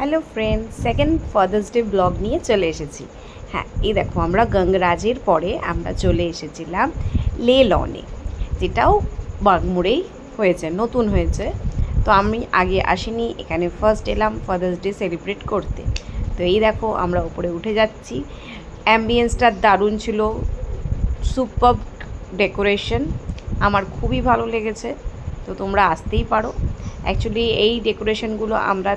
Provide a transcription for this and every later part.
Hello friend, second father's day blog নিয়ে চলে এসেছি। হ্যাঁ, এই দেখো আমরা গঙ্গরাজের পরে আমরা চলে এসেছিলাম লে লনে, যেটাও বাগমুড়েই হয়েছে, নতুন হয়েছে। তো আমি আগে আসিনি, এখানে ফার্স্ট এলাম ফাদার্স ডে সেলিব্রেট করতে। তো এই দেখো আমরা উপরে উঠে যাচ্ছি। অ্যাম্বিয়েন্সটা দারুণ ছিল, সুপার ডেকোরেশন, আমার খুবই ভালো লেগেছে। তো তোমরা আসতেই পারো। অ্যাকচুয়ালি এই ডেকোরেশনগুলো আমরা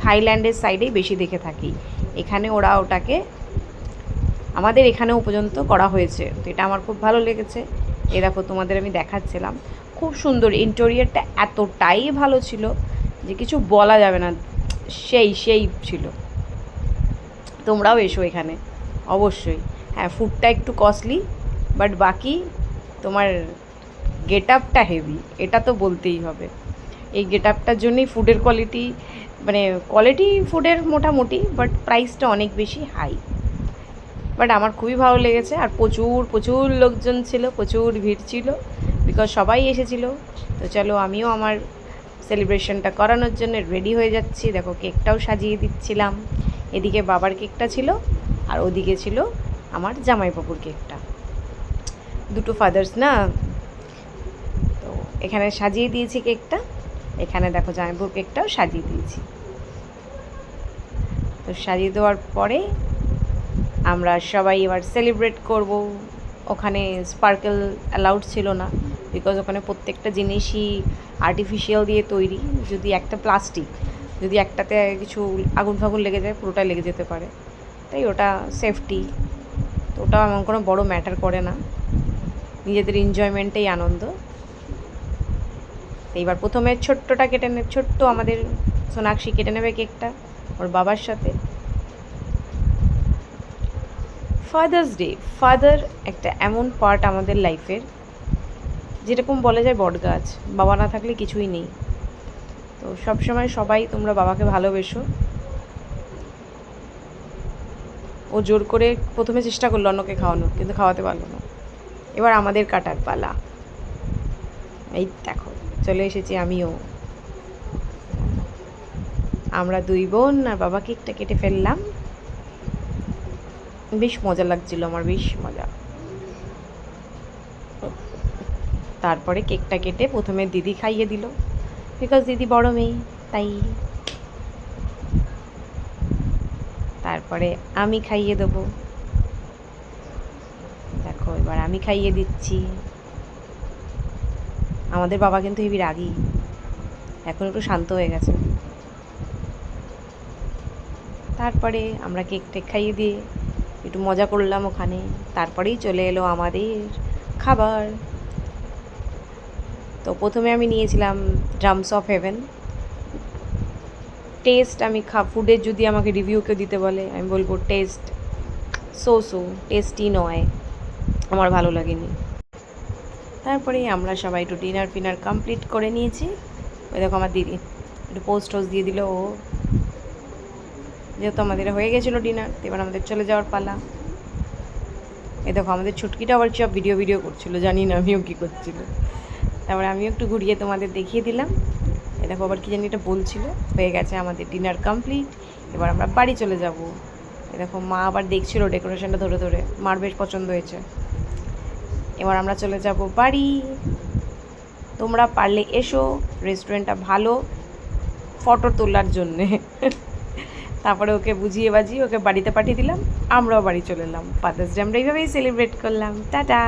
থাইল্যান্ডের সাইডেই বেশি দেখে থাকি। এখানে ওরা ওটাকে আমাদের এখানেও পর্যন্ত করা হয়েছে, তো এটা আমার খুব ভালো লেগেছে। এ দেখো তোমাদের আমি দেখাচ্ছিলাম, খুব সুন্দর। ইন্টেরিয়রটা এতটাই ভালো ছিল যে কিছু বলা যাবে না, সেই ছিল। তোমরাও এসো এখানে অবশ্যই। হ্যাঁ, ফুডটা একটু কস্টলি, বাট বাকি তোমার গেট আপটা হেভি, এটা তো বলতেই হবে। এই গেট আপটার জন্যই ফুডের কোয়ালিটি, মানে কোয়ালিটি ফুডের মোটামুটি, বাট প্রাইসটা অনেক বেশি হাই। বাট আমার খুবই ভালো লেগেছে। আর প্রচুর লোকজন ছিল, প্রচুর ভিড় ছিল, বিকজ সবাই এসেছিল। তো চলো আমিও আমার সেলিব্রেশনটা করানোর জন্য রেডি হয়ে যাচ্ছি। দেখো কেকটাও সাজিয়ে দিচ্ছিলাম। এদিকে বাবার কেকটা ছিল, আর ওদিকে ছিল আমার জামাইবাবুর কেকটা। দুটো ফাদার্স না, তো এখানে সাজিয়ে দিয়েছি কেকটা। এখানে দেখো জামাইবাবুর কেকটাও সাজিয়ে দিয়েছি। তো সাজিয়ে দেওয়ার পরে আমরা সবাই এবার সেলিব্রেট করব। ওখানে স্পার্কেল অ্যালাউড ছিল না, বিকজ ওখানে প্রত্যেকটা জিনিসই আর্টিফিশিয়াল দিয়ে তৈরি। যদি একটা প্লাস্টিক, যদি একটাতে কিছু আগুন ফাগুন লেগে যায়, পুরোটা লেগে যেতে পারে, তাই ওটা সেফটি। তো ওটা এমন কোনো বড় ম্যাটার করে না, নিজেদের এনজয়মেন্টেই আনন্দ। এইবার প্রথমে ছোট্টটা কেটে ছোট্ট আমাদের সোনাক্ষী কেটে নেবে কেকটা ওর বাবার সাথে। ফাদার্স ডে, ফাদার একটা এমন পার্ট আমাদের লাইফের, যেরকম বলা যায় বটগাছ, বাবা না থাকলে কিছুই নেই। তো সবসময় সবাই তোমরা বাবাকে ভালোবেসো। ও জোর করে প্রথমে চেষ্টা করলো অন্যকে খাওয়ানোর, কিন্তু খাওয়াতে পারলো না। এবার আমাদের কাটার পালা। এই দেখো চলে এসেছি আমিও। আমরা দুই বোন আর বাবা কেকটা কেটে ফেললাম। বেশ মজা লাগছিল আমার, বেশ মজা। তারপরে কেকটা কেটে প্রথমে দিদি খাইয়ে দিল, বিকজ দিদি বড় মেয়ে, তাই। তারপরে আমি খাইয়ে দেবো। দেখো এবার আমি খাইয়ে দিচ্ছি। আমাদের বাবা কিন্তু হেবি রাগী, এখন একটু শান্ত হয়ে গেছে। তারপরে আমরা কেক টেক খাইয়ে দিয়ে একটু মজা করলাম ওখানে। তারপরেই চলে এলো আমাদের খাবার। তো প্রথমে আমি নিয়েছিলাম ড্রামস অফ হেভেন। টেস্ট আমি ফুডের যদি আমাকে রিভিউ কেউ দিতে বলে, আমি বলবো টেস্ট সো টেস্টি নয়, আমার ভালো লাগেনি। তারপরে আমরা সবাই একটু ডিনার ফিনার কমপ্লিট করে নিয়েছি। ওই দেখো আমার দিদি একটু পোস্ট দিয়ে দিল। ও যেহেতু আমাদের হয়ে গেছিলো ডিনার, এবার আমাদের চলে যাওয়ার পালা। এই দেখো আমাদের ছুটকিটা আবার সব ভিডিও করছিল, জানি না আমিও কী করছিল। তারপরে আমিও একটু ঘুরিয়ে তোমাদের দেখিয়ে দিলাম। এই দেখো আবার কী জানি এটা বলছিল। হয়ে গেছে আমাদের ডিনার কমপ্লিট, এবার আমরা বাড়ি চলে যাব। এই দেখো মা আবার দেখছিল ডেকোরেশনটা ধরে ধরে, মার বেশ পছন্দ হয়েছে। এবার আমরা চলে যাব বাড়ি। তোমরা পারলে এসো, রেস্টুরেন্টটা ভালো ফটো তোলার জন্যে। তারপরে ওকে বুঝিয়ে বাজিয়ে ওকে বাড়িতে পাঠিয়ে দিলাম, আমরাও বাড়ি চলে এলাম। ফাদার্স ডে আমরা এইভাবেই সেলিব্রেট করলাম। টাটা।